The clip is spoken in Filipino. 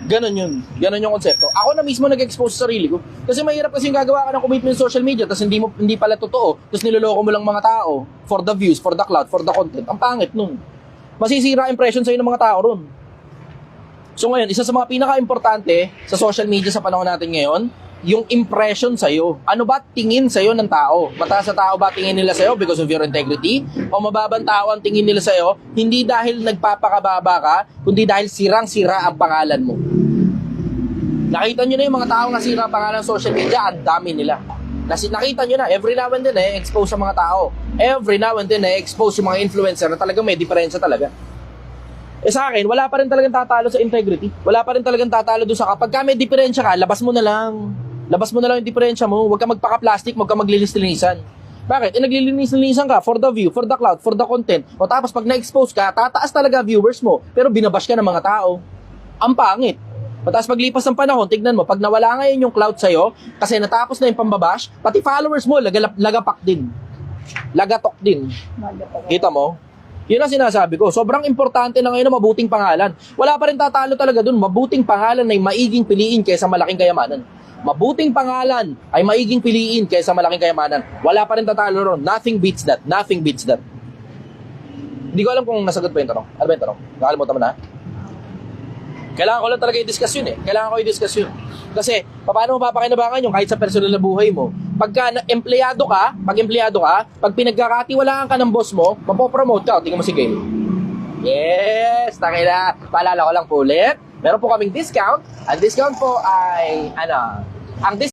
Ganon yun. Ganon yung konsepto. Ako na mismo nag-expose sa sarili ko. Kasi mahirap kasi gagawa ka ng commitment sa social media tapos hindi pala totoo. Tapos niloloko mo lang mga tao for the views, for the clout, for the content. Ang pangit nun. Masisira impression sa'yo ng mga tao ron. So ngayon, isa sa mga pinaka-importante sa social media sa panahon natin ngayon, yung impression sa'yo. Ano ba tingin sa'yo ng tao? Mataas sa tao ba tingin nila sa'yo because of your integrity? O mababang tao ang tingin nila sa'yo hindi dahil nagpapakababa ka, kundi dahil sirang-sira ang pangalan mo. Nakita nyo na yung mga tao na sira ang pangalan ng social media, ang dami nila. Nakita nyo na, every now and then expose sa mga tao. Every now and then expose yung mga influencer na talagang may diferensya talaga. Sa akin, wala pa rin talagang tatalo sa integrity. Wala pa rin talagang tatalo doon sa kapag may diferensya ka, labas mo na lang. Labas mo na lang yung diferensya mo. Huwag ka magpaka-plastic, huwag ka maglinis-linisan. Bakit? Naglilinis-linisan ka for the view, for the cloud, for the content. O tapos pag na-expose ka, tataas talaga viewers mo, pero binabash ka ng mga tao. Ang pangit. O tapos paglipas ng panahon, tignan mo, pag nawala ngayon yung cloud sa'yo, kasi natapos na yung pambabash, pati followers mo, lagapak din. Lagatok din. Kita mo? Yun ang sinasabi ko. Sobrang importante na ngayon na mabuting pangalan. Wala pa rin tatalo talaga dun. Mabuting pangalan ay maiging piliin kaysa malaking kayamanan. Mabuting pangalan ay maiging piliin kaysa malaking kayamanan. Wala pa rin tatalo ron. Nothing beats that. Nothing beats that. Hindi ko alam kung nasagot pa yung tanong. Ano ba yung tanong? Nakalimutan mo na? Kailangan ko lang talaga i-discuss yun eh. Kailangan ko i-discuss yun. Kasi, paano mo papakinabangan yung kahit sa personal na buhay mo? Pag empleyado ka, pag pinagkakatiwalaan ka ng boss mo, mapopromote ka. Tingnan mo si Gail. Yes! Takila. Paalala ko lang po ulit. Meron po kaming discount. Ang discount po ay, ang discount